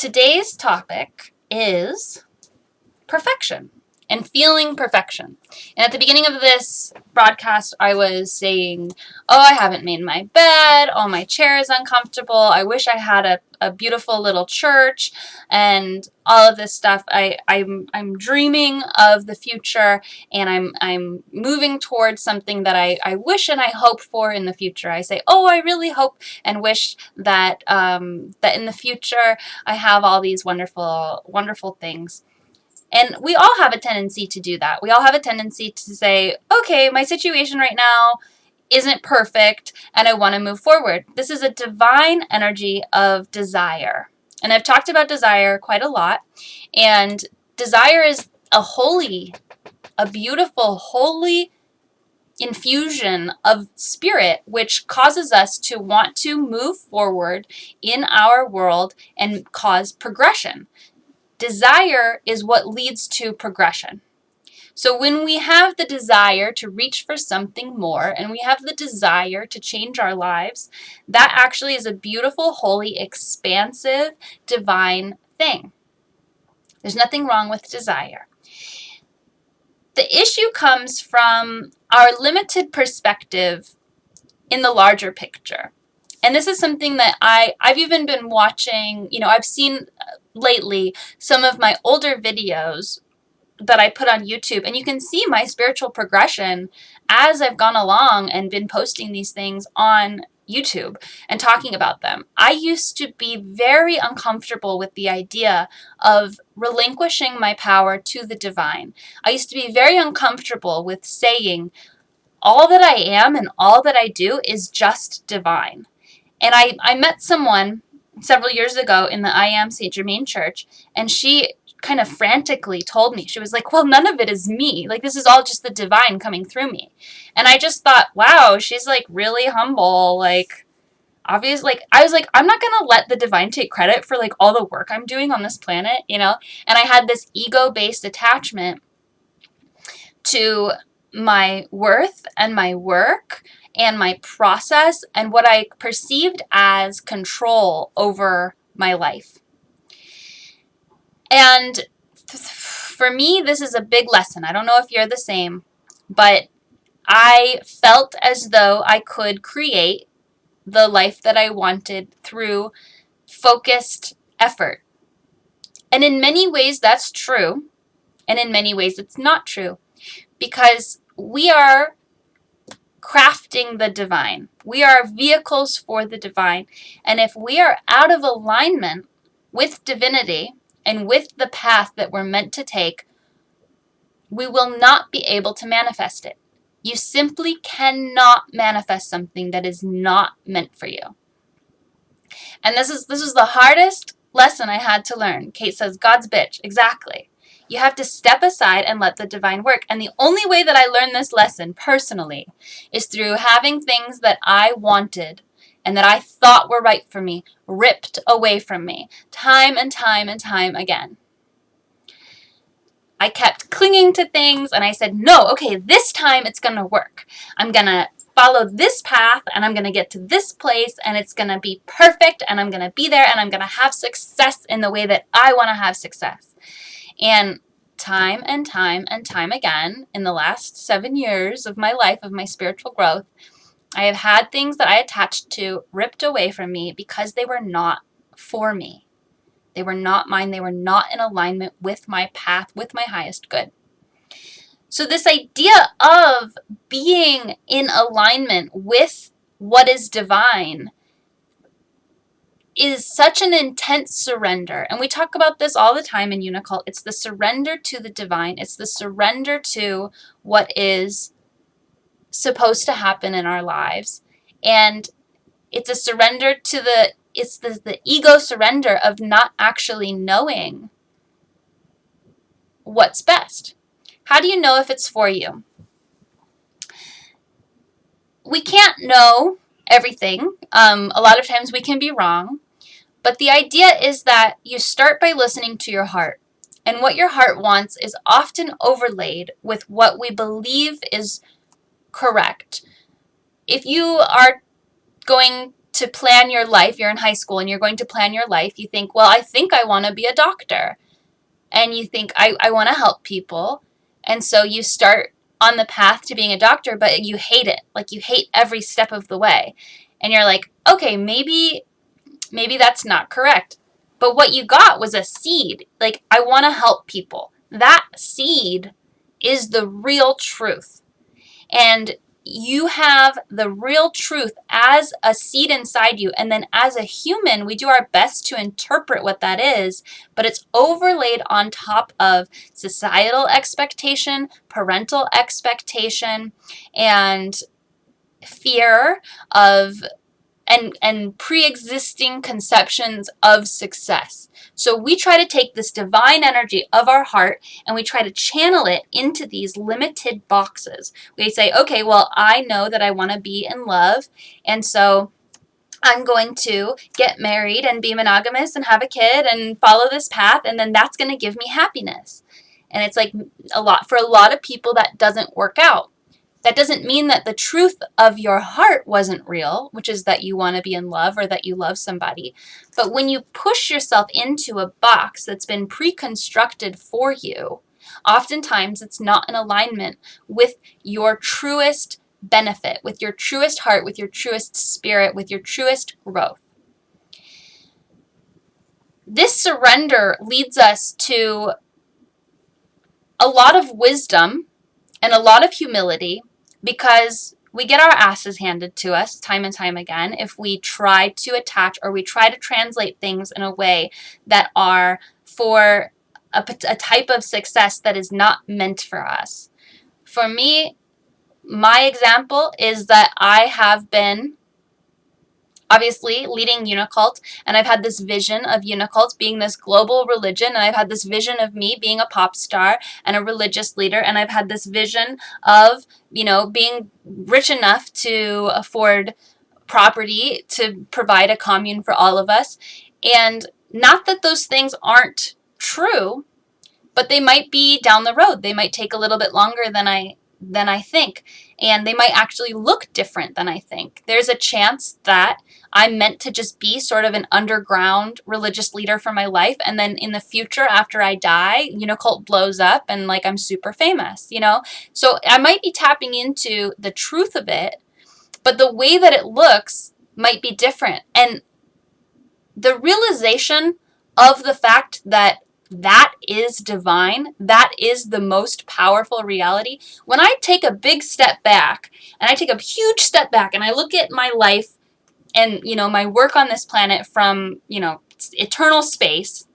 Today's topic is perfection and feeling perfection. And at the beginning of this broadcast, I was saying, oh, I haven't made my bed. Oh, my chair is uncomfortable. I wish I had a beautiful little church and all of this stuff. I'm dreaming of the future, and I'm moving towards something that I wish and I hope for in the future. I say, oh, I really hope and wish that that in the future I have all these wonderful, wonderful things. And we all have a tendency to do that. We all have a tendency to say, okay, my situation right now isn't perfect and I want to move forward. This is a divine energy of desire. And I've talked about desire quite a lot. And desire is a beautiful, holy infusion of spirit, which causes us to want to move forward in our world and cause progression. Desire is what leads to progression. So when we have the desire to reach for something more and we have the desire to change our lives, that actually is a beautiful, holy, expansive, divine thing. There's nothing wrong with desire. The issue comes from our limited perspective in the larger picture. And this is something that I've even been watching, I've seen lately some of my older videos that I put on YouTube, and you can see my spiritual progression as I've gone along and been posting these things on YouTube and talking about them. I used to be very uncomfortable with the idea of relinquishing my power to the divine. I used to be very uncomfortable with saying all that I am and all that I do is just divine. And I met someone several years ago in the I Am St. Germain Church, and she kind of frantically told me, she was like, well, none of it is me. Like, this is all just the divine coming through me. And I just thought, wow, she's like really humble. Like, obviously, like, I was like, I'm not going to let the divine take credit for like all the work I'm doing on this planet, And I had this ego-based attachment to my worth and my work and my process and what I perceived as control over my life. And for me, this is a big lesson. I don't know if you're the same, but I felt as though I could create the life that I wanted through focused effort. And in many ways, that's true. And in many ways, it's not true. Because we are crafting the divine. We are vehicles for the divine. And if we are out of alignment with divinity and with the path that we're meant to take, we will not be able to manifest it. You simply cannot manifest something that is not meant for you. And this is the hardest lesson I had to learn. Kate says, God's bitch. Exactly. You have to step aside and let the divine work. And the only way that I learned this lesson personally is through having things that I wanted and that I thought were right for me ripped away from me time and time and time again. I kept clinging to things and I said, no, okay, this time it's going to work. I'm going to follow this path and I'm going to get to this place and it's going to be perfect and I'm going to be there and I'm going to have success in the way that I want to have success. And time and time and time again, in the last 7 years of my life, of my spiritual growth, I have had things that I attached to ripped away from me because they were not for me. They were not mine. They were not in alignment with my path, with my highest good. So this idea of being in alignment with what is divine is such an intense surrender. And we talk about this all the time in Unicult. It's the surrender to the divine. It's the surrender to what is supposed to happen in our lives. And it's a surrender to the ego surrender of not actually knowing what's best. How do you know if it's for you? We can't know everything. A lot of times we can be wrong. But the idea is that you start by listening to your heart. And what your heart wants is often overlaid with what we believe is correct. If you are going to plan your life, you're in high school and you're going to plan your life, you think, well, I think I want to be a doctor. And you think, I want to help people. And so you start on the path to being a doctor, but you hate it. Like, you hate every step of the way. And you're like, okay, maybe that's not correct. But what you got was a seed. Like, I want to help people. That seed is the real truth. And you have the real truth as a seed inside you. And then as a human, we do our best to interpret what that is, but it's overlaid on top of societal expectation, parental expectation, and fear of and pre-existing conceptions of success. So we try to take this divine energy of our heart and we try to channel it into these limited boxes. We say, okay, well, I know that I want to be in love, and so I'm going to get married and be monogamous and have a kid and follow this path, and then that's going to give me happiness. And it's like for a lot of people, that doesn't work out. That doesn't mean that the truth of your heart wasn't real, which is that you want to be in love or that you love somebody. But when you push yourself into a box that's been pre-constructed for you, oftentimes it's not in alignment with your truest benefit, with your truest heart, with your truest spirit, with your truest growth. This surrender leads us to a lot of wisdom and a lot of humility, because we get our asses handed to us time and time again if we try to attach or we try to translate things in a way that are for a type of success that is not meant for us. For me, my example is that I have been obviously leading Unicult, and I've had this vision of Unicult being this global religion, and I've had this vision of me being a pop star and a religious leader, and I've had this vision of, being rich enough to afford property to provide a commune for all of us. And not that those things aren't true, but they might be down the road. They might take a little bit longer than I think, and they might actually look different than I think. There's a chance that I'm meant to just be sort of an underground religious leader for my life, and then in the future, after I die, Unicult blows up and I'm super famous, So I might be tapping into the truth of it, but the way that it looks might be different. And the realization of the fact that is divine, that is the most powerful reality. When I take a big step back, and I take a huge step back, and I look at my life and, my work on this planet from, eternal space,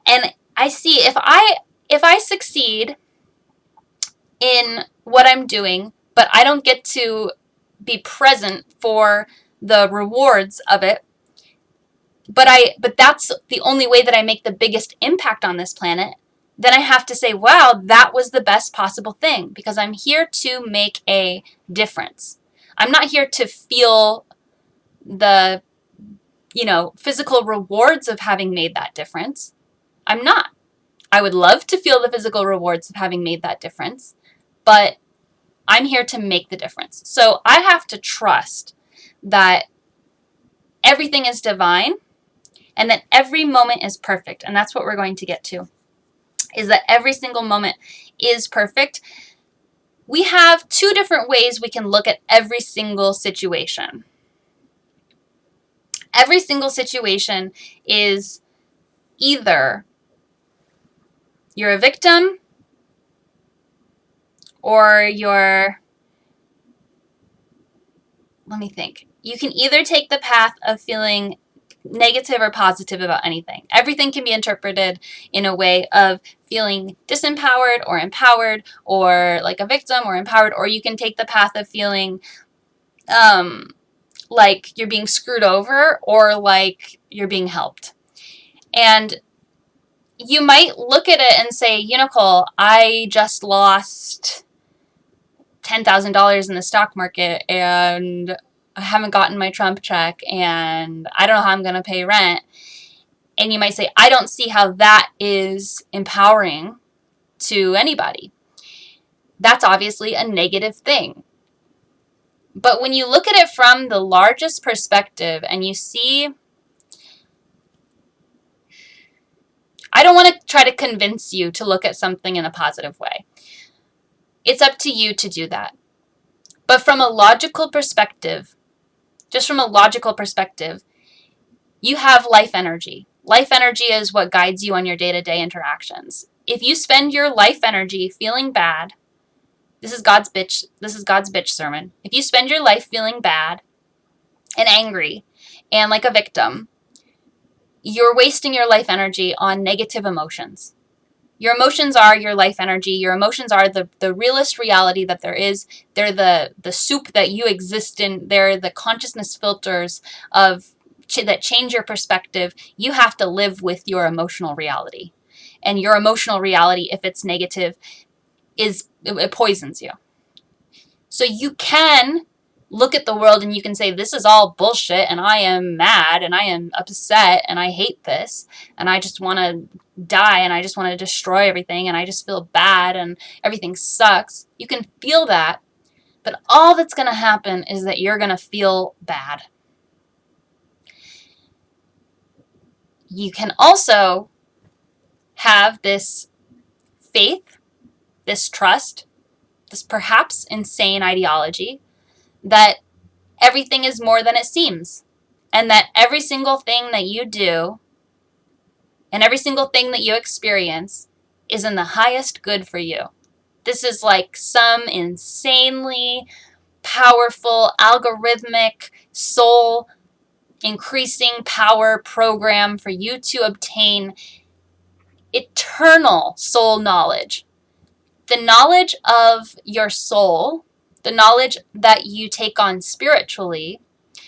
and I see if I succeed in what I'm doing, but I don't get to be present for the rewards of it, but that's the only way that I make the biggest impact on this planet, then I have to say, wow, that was the best possible thing, because I'm here to make a difference. I'm not here to feel the, physical rewards of having made that difference. I'm not. I would love to feel the physical rewards of having made that difference, but I'm here to make the difference. So I have to trust that everything is divine, and that every moment is perfect. And that's what we're going to get to, is that every single moment is perfect. We have two different ways we can look at every single situation. Every single situation is either you're a victim or let me think. You can either take the path of feeling negative or positive about anything. Everything can be interpreted in a way of feeling disempowered or empowered, or like a victim or empowered, or you can take the path of feeling like you're being screwed over or like you're being helped. And you might look at it and say, Unicole, I just lost $10,000 in the stock market and I haven't gotten my Trump check and I don't know how I'm going to pay rent. And you might say, I don't see how that is empowering to anybody. That's obviously a negative thing. But when you look at it from the largest perspective and you see, I don't want to try to convince you to look at something in a positive way. It's up to you to do that. But from a logical perspective, just from a logical perspective, you have life energy. Life energy is what guides you on your day-to-day interactions. If you spend your life energy feeling bad, this is God's bitch sermon. If you spend your life feeling bad and angry and like a victim, you're wasting your life energy on negative emotions. Your emotions are your life energy. Your emotions are the realest reality that there is. They're the soup that you exist in. They're the consciousness filters that change your perspective. You have to live with your emotional reality. And your emotional reality, if it's negative, it poisons you. So you can look at the world and you can say, this is all bullshit, and I am mad, and I am upset, and I hate this, and I just want to die, and I just want to destroy everything, and I just feel bad, and everything sucks. You can feel that, but all that's going to happen is that you're going to feel bad. You can also have this faith, this trust, this perhaps insane ideology that everything is more than it seems, and that every single thing that you do and every single thing that you experience is in the highest good for you. This is like some insanely powerful, algorithmic, soul increasing power program for you to obtain eternal soul knowledge. The knowledge of your soul, the knowledge that you take on spiritually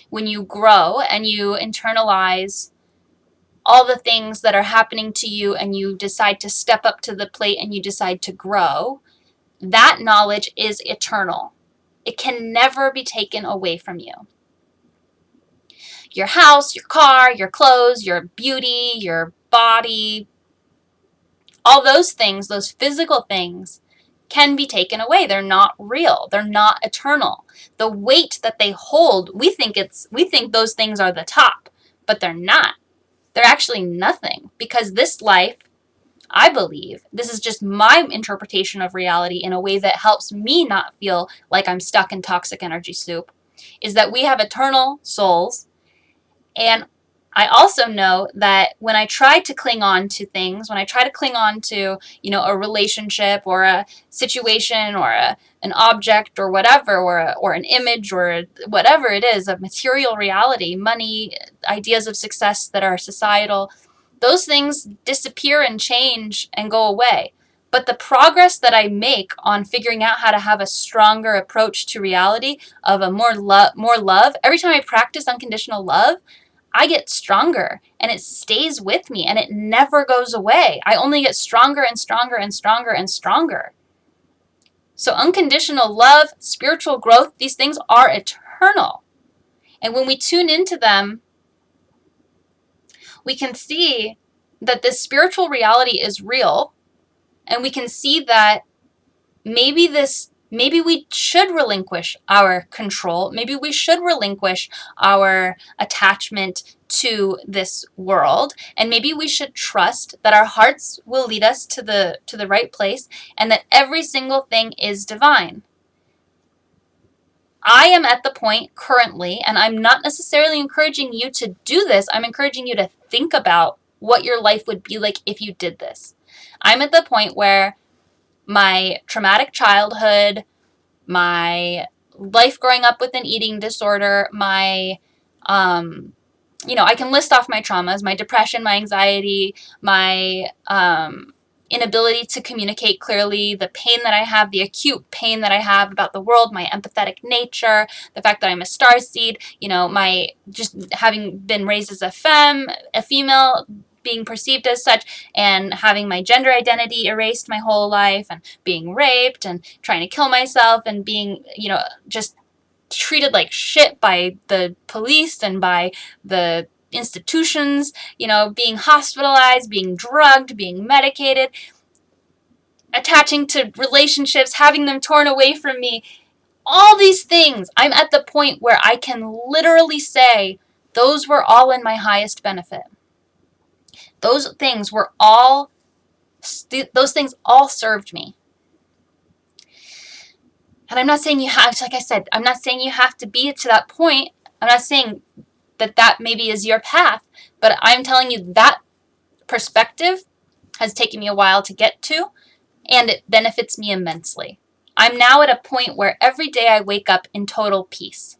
when you grow and you internalize all the things that are happening to you and you decide to step up to the plate and you decide to grow, that knowledge is eternal. It can never be taken away from you. Your house, your car, your clothes, your beauty, your body, all those things, those physical things, can be taken away. They're not real. They're not eternal. The weight that they hold, we think those things are the top, but they're not. They're actually nothing, because this life, I believe, this is just my interpretation of reality in a way that helps me not feel like I'm stuck in toxic energy soup, is that we have eternal souls. And I also know that when I try to cling on to things, when I try to cling on to, a relationship or a situation or an object or whatever, or an image or whatever it is of material reality, money, ideas of success that are societal, those things disappear and change and go away. But the progress that I make on figuring out how to have a stronger approach to reality, of a more love, every time I practice unconditional love, I get stronger, and it stays with me, and it never goes away. I only get stronger and stronger and stronger and stronger. So unconditional love, spiritual growth, these things are eternal. And when we tune into them, we can see that this spiritual reality is real, and we can see that maybe we should relinquish our control. Maybe we should relinquish our attachment to this world. And maybe we should trust that our hearts will lead us to the right place, and that every single thing is divine. I am at the point currently, and I'm not necessarily encouraging you to do this. I'm encouraging you to think about what your life would be like if you did this. I'm at the point where my traumatic childhood, my life growing up with an eating disorder, my, I can list off my traumas, my depression, my anxiety, my inability to communicate clearly, the pain that I have, the acute pain that I have about the world, my empathetic nature, the fact that I'm a starseed, my just having been raised as a female, being perceived as such, and having my gender identity erased my whole life, and being raped, and trying to kill myself, and being, just treated like shit by the police and by the institutions, being hospitalized, being drugged, being medicated, attaching to relationships, having them torn away from me. All these things, I'm at the point where I can literally say those were all in my highest benefit. Those things all served me. And I'm not saying you have, like I said, I'm not saying you have to be to that point. I'm not saying that maybe is your path, but I'm telling you that perspective has taken me a while to get to, and it benefits me immensely. I'm now at a point where every day I wake up in total peace.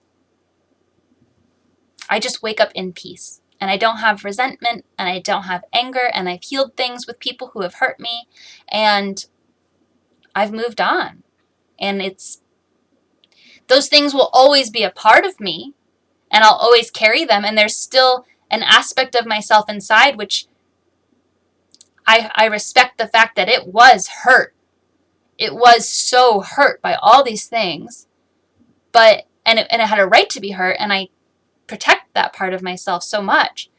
I just wake up in peace. And I don't have resentment, and I don't have anger, and I've healed things with people who have hurt me, and I've moved on. And those things will always be a part of me, and I'll always carry them, and there's still an aspect of myself inside which I respect the fact that it was hurt. It was so hurt by all these things, but and it had a right to be hurt, and I protect that part of myself so much,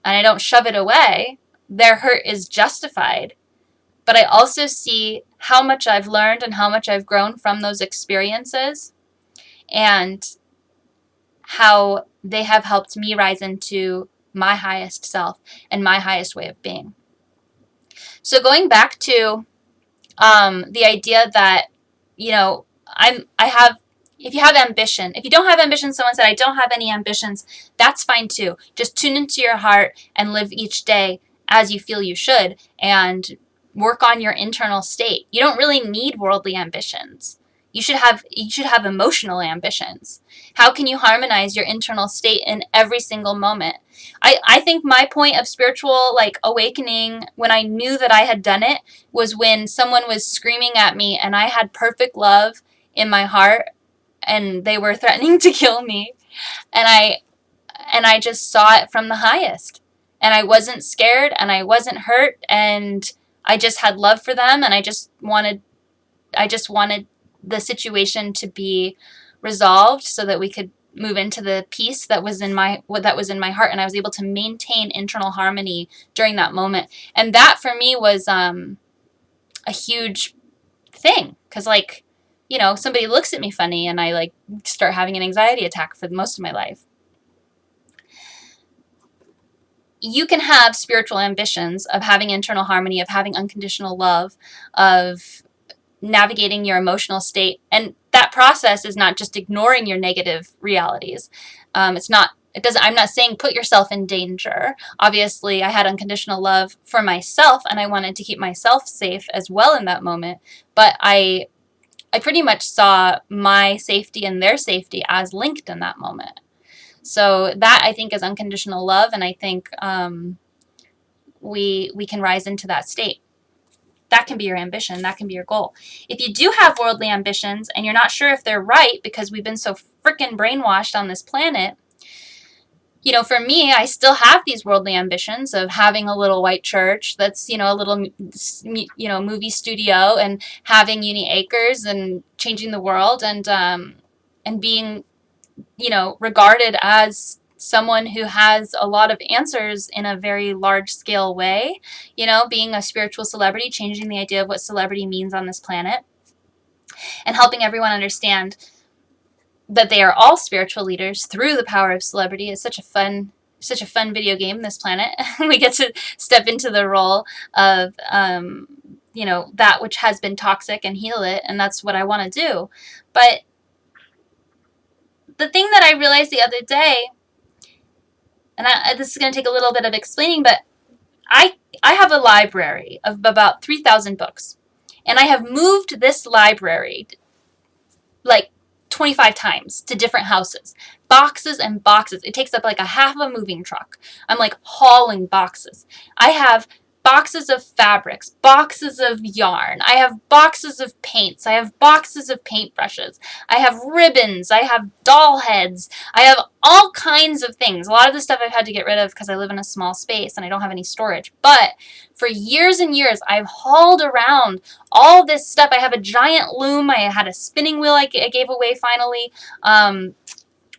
and I don't shove it away. Their hurt is justified, but I also see how much I've learned and how much I've grown from those experiences, and how they have helped me rise into my highest self and my highest way of being. So going back to the idea that, if you have ambition, if you don't have ambition, someone said, I don't have any ambitions, that's fine too. Just tune into your heart and live each day as you feel you should, and work on your internal state. You don't really need worldly ambitions. You should have emotional ambitions. How can you harmonize your internal state in every single moment? I think my point of spiritual awakening, when I knew that I had done it, was when someone was screaming at me and I had perfect love in my heart and they were threatening to kill me, and I just saw it from the highest, and I wasn't scared and I wasn't hurt, and I just had love for them, and I just wanted the situation to be resolved so that we could move into the peace that was in my heart, and I was able to maintain internal harmony during that moment. And that for me was a huge thing, because somebody looks at me funny and I start having an anxiety attack for most of my life. You can have spiritual ambitions of having internal harmony, of having unconditional love, of navigating your emotional state, and that process is not just ignoring your negative realities. I'm not saying put yourself in danger. Obviously, I had unconditional love for myself, and I wanted to keep myself safe as well in that moment, but I pretty much saw my safety and their safety as linked in that moment. So that, I think, is unconditional love, and I think we can rise into that state. That can be your ambition. That can be your goal. If you do have worldly ambitions and you're not sure if they're right because we've been so freaking brainwashed on this planet, for me, I still have these worldly ambitions of having a little white church that's, a little, movie studio, and having uni acres and changing the world, and being, regarded as someone who has a lot of answers in a very large scale way, being a spiritual celebrity, changing the idea of what celebrity means on this planet, and helping everyone understand that they are all spiritual leaders through the power of celebrity. Is such a fun video game, this planet. We get to step into the role of, that which has been toxic and heal it, and that's what I want to do. But the thing that I realized the other day, and this is going to take a little bit of explaining, but I have a library of about 3,000 books, and I have moved this library 25 times to different houses. Boxes and boxes. It takes up a half a moving truck. I'm hauling boxes. I have boxes of fabrics, boxes of yarn. I have boxes of paints. I have boxes of paintbrushes. I have ribbons. I have doll heads. I have all kinds of things. A lot of the stuff I've had to get rid of because I live in a small space and I don't have any storage. But for years and years, I've hauled around all this stuff. I have a giant loom. I had a spinning wheel I gave away finally.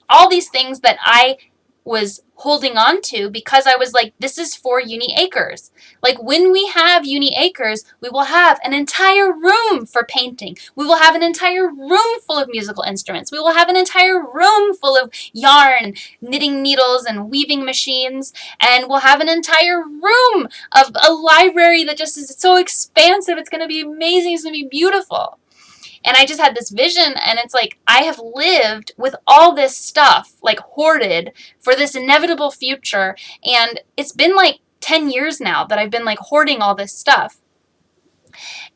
All these things that I was holding on to because I was like, this is for Uni Acres. Like when we have Uni Acres, we will have an entire room for painting. We will have an entire room full of musical instruments. We will have an entire room full of yarn, knitting needles and weaving machines. And we'll have an entire room of a library that just is so expansive. It's going to be amazing. It's going to be beautiful. And I just had this vision, and it's like, I have lived with all this stuff, like hoarded for this inevitable future. And it's been like 10 years now that I've been like hoarding all this stuff.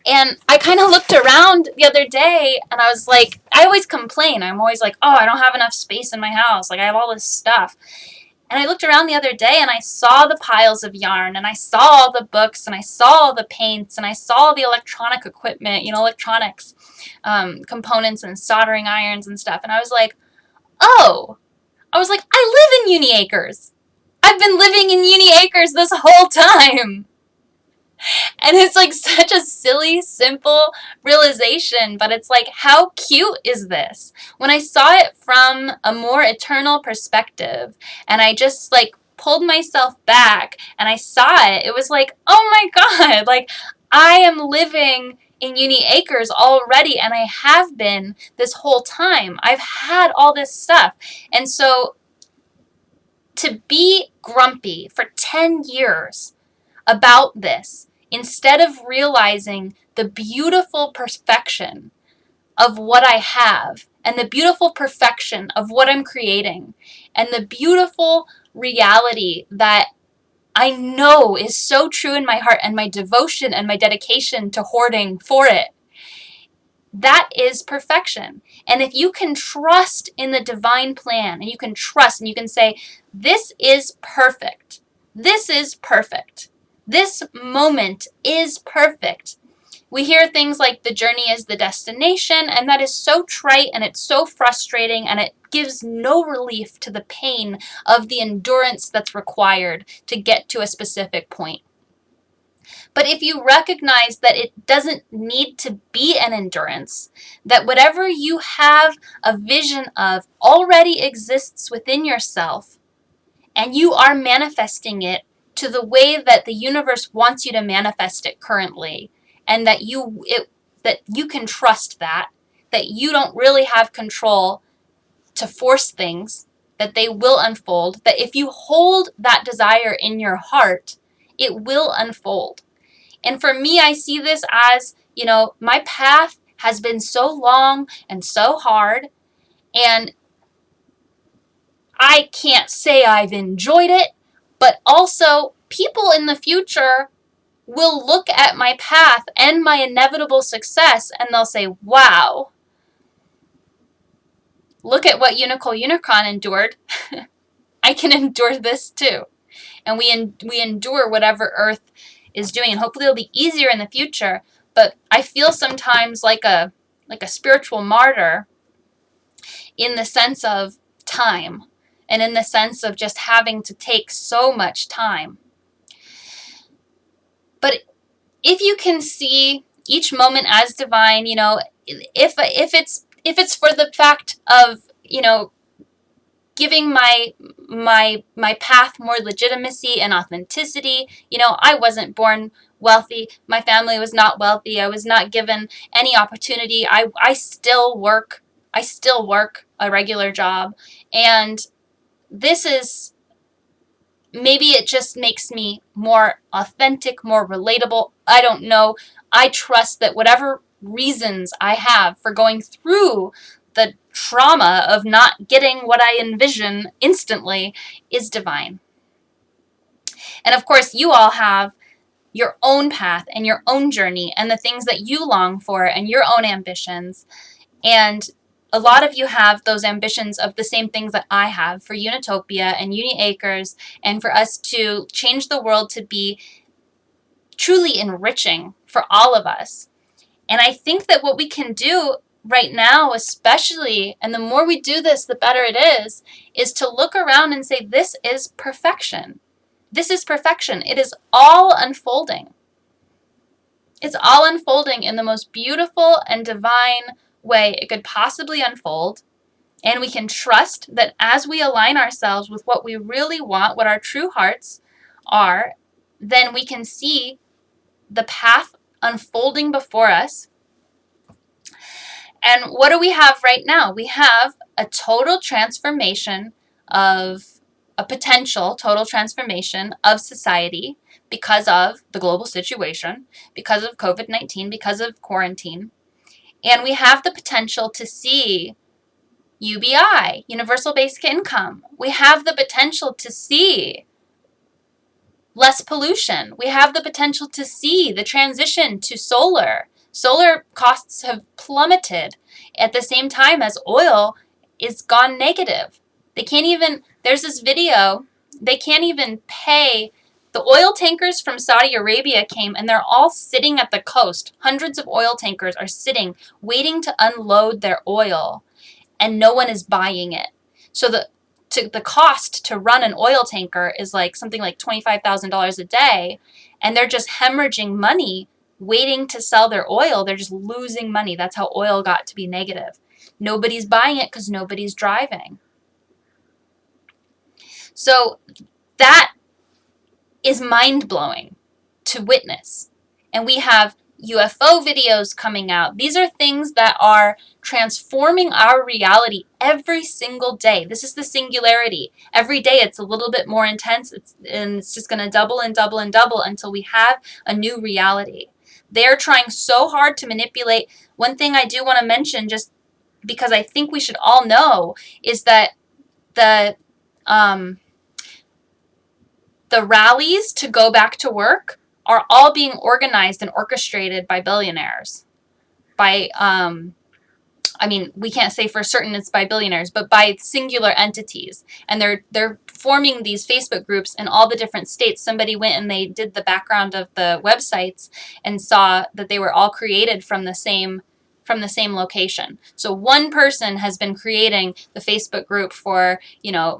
And I kind of looked around the other day, and I was like, I always complain. I'm always like, oh, I don't have enough space in my house. Like, I have all this stuff. And I looked around the other day and I saw the piles of yarn, and I saw all the books, and I saw all the paints, and I saw the electronic equipment, electronics, components and soldering irons and stuff. And I was like, oh, I live in Uni Acres. I've been living in Uni Acres this whole time. And it's like such a silly, simple realization, but it's like, how cute is this? When I saw it from a more eternal perspective, and I just like pulled myself back and I saw it, it was like, oh my God, like I am living in Uni Acres already, and I have been this whole time. I've had all this stuff. And so to be grumpy for 10 years about this, instead of realizing the beautiful perfection of what I have, and the beautiful perfection of what I'm creating, and the beautiful reality that I know is so true in my heart, and my devotion and my dedication to hoarding for it, that is perfection. And if you can trust in the divine plan, and you can trust, and you can say, this is perfect. This is perfect. This moment is perfect. We hear things like the journey is the destination, and that is so trite, and it's so frustrating, and it gives no relief to the pain of the endurance that's required to get to a specific point. But if you recognize that it doesn't need to be an endurance, that whatever you have a vision of already exists within yourself, and you are manifesting it to the way that the universe wants you to manifest it currently, and that you can trust that you don't really have control to force things, that they will unfold, that if you hold that desire in your heart, it will unfold. And for me, I see this as, my path has been so long and so hard, and I can't say I've enjoyed it, but also people in the future will look at my path and my inevitable success, and they'll say, wow, look at what Unicron endured. I can endure this too. And we endure whatever Earth is doing, and hopefully it'll be easier in the future. But I feel sometimes like a spiritual martyr in the sense of time, and in the sense of just having to take so much time. But if you can see each moment as divine, if it's for the fact of, giving my path more legitimacy and authenticity, I wasn't born wealthy. My family was not wealthy. I was not given any opportunity. I still work. I still work a regular job, and this is, maybe it just makes me more authentic, more relatable. I don't know. I trust that whatever reasons I have for going through the trauma of not getting what I envision instantly is divine. And of course, you all have your own path and your own journey and the things that you long for and your own ambitions. And a lot of you have those ambitions of the same things that I have for Unitopia and Uni Acres, and for us to change the world to be truly enriching for all of us. And I think that what we can do right now, especially, and the more we do this, the better it is to look around and say, this is perfection. This is perfection. It is all unfolding. It's all unfolding in the most beautiful and divine way it could possibly unfold. And we can trust that as we align ourselves with what we really want, what our true hearts are, then we can see the path unfolding before us. And what do we have right now? We have a total transformation of a potential total transformation of society because of the global situation, because of COVID-19, because of quarantine. And we have the potential to see UBI, universal basic income. We have the potential to see less pollution. We have the potential to see the transition to solar. Solar costs have plummeted at the same time as oil is gone negative. They can't even, there's this video, they can't even pay. The oil tankers from Saudi Arabia came and they're all sitting at the coast. Hundreds of oil tankers are sitting, waiting to unload their oil, and no one is buying it. So the cost to run an oil tanker is like something like $25,000 a day, and they're just hemorrhaging money waiting to sell their oil. They're just losing money. That's how oil got to be negative. Nobody's buying it because nobody's driving. So that is mind-blowing to witness. And we have UFO videos coming out. These are things that are transforming our reality every single day. This is the singularity. Every day it's a little bit more intense, and it's just going to double and double and double until we have a new reality. They're trying so hard to manipulate. One thing I do want to mention, just because I think we should all know, is that the rallies to go back to work are all being organized and orchestrated by billionaires. By, I mean, we can't say for certain it's by billionaires, but by singular entities. And they're forming these Facebook groups in all the different states. Somebody went and they did the background of the websites and saw that they were all created from the same location. So one person has been creating the Facebook group for,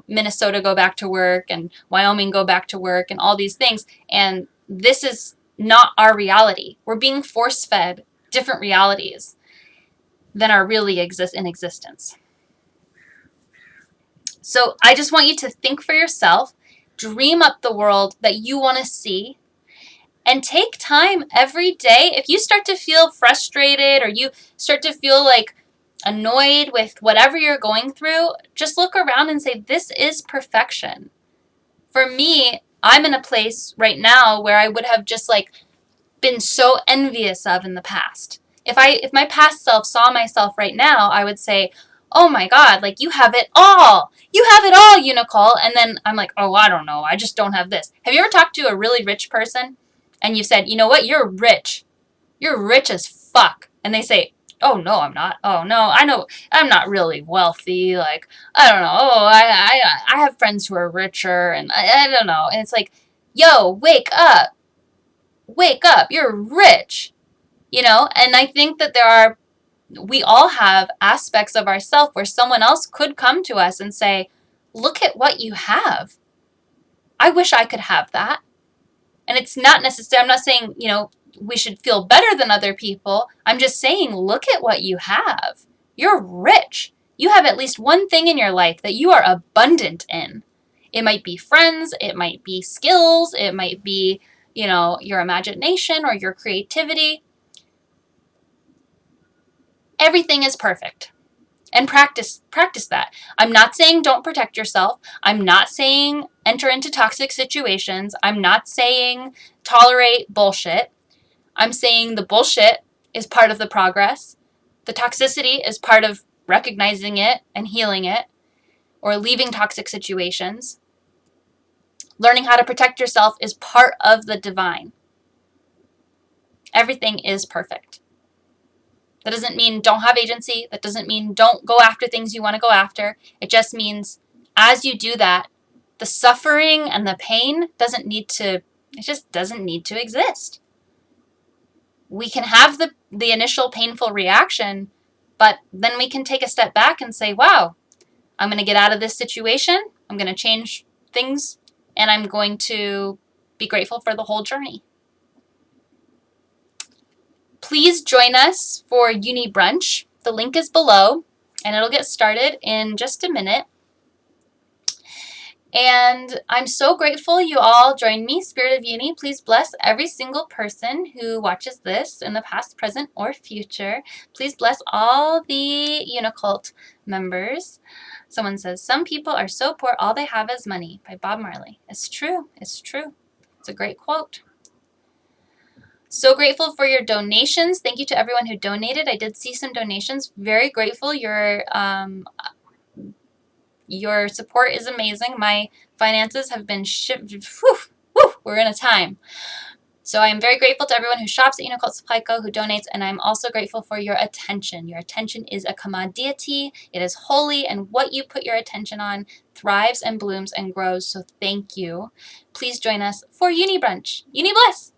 Minnesota go back to work and Wyoming go back to work and all these things. And this is not our reality. We're being force-fed different realities than are really in existence. So I just want you to think for yourself, dream up the world that you want to see, and take time every day. If you start to feel frustrated or you start to feel like annoyed with whatever you're going through, just look around and say, this is perfection. For me, I'm in a place right now where I would have just been so envious of in the past. If my past self saw myself right now, I would say, oh my God, you have it all. You have it all, Unicole. And then I'm like, oh, I don't know. I just don't have this. Have you ever talked to a really rich person and you said, you know what, you're rich. You're rich as fuck. And they say, oh, no, I'm not. Oh, no, I know I'm not really wealthy. I don't know. Oh, I have friends who are richer and I don't know. And it's like, yo, wake up. Wake up. You're rich. And I think that we all have aspects of ourselves where someone else could come to us and say, look at what you have. I wish I could have that. And it's not necessary. I'm not saying, we should feel better than other people. I'm just saying, look at what you have. You're rich. You have at least one thing in your life that you are abundant in. It might be friends. It might be skills. It might be, your imagination or your creativity. Everything is perfect. And practice that. I'm not saying don't protect yourself. I'm not saying enter into toxic situations. I'm not saying tolerate bullshit. I'm saying the bullshit is part of the progress. The toxicity is part of recognizing it and healing it, or leaving toxic situations. Learning how to protect yourself is part of the divine. Everything is perfect. That doesn't mean don't have agency. That doesn't mean don't go after things you want to go after. It just means as you do that, the suffering and the pain doesn't need to exist. We can have the initial painful reaction, but then we can take a step back and say, wow, I'm going to get out of this situation. I'm going to change things, and I'm going to be grateful for the whole journey. Please join us for Uni Brunch. The link is below. And it'll get started in just a minute. And I'm so grateful you all joined me. Spirit of Uni, please bless every single person who watches this in the past, present, or future. Please bless all the Unicult members. Someone says, some people are so poor, all they have is money, by Bob Marley. It's true. It's true. It's a great quote. So grateful for your donations. Thank you to everyone who donated. I did see some donations. Very grateful. Your support is amazing. My finances have been we're in a time. So I am very grateful to everyone who shops at Unicult Supply Co., who donates, and I'm also grateful for your attention. Your attention is a commodity. It is holy, and what you put your attention on thrives and blooms and grows. So thank you. Please join us for Uni Brunch. Uni Bless!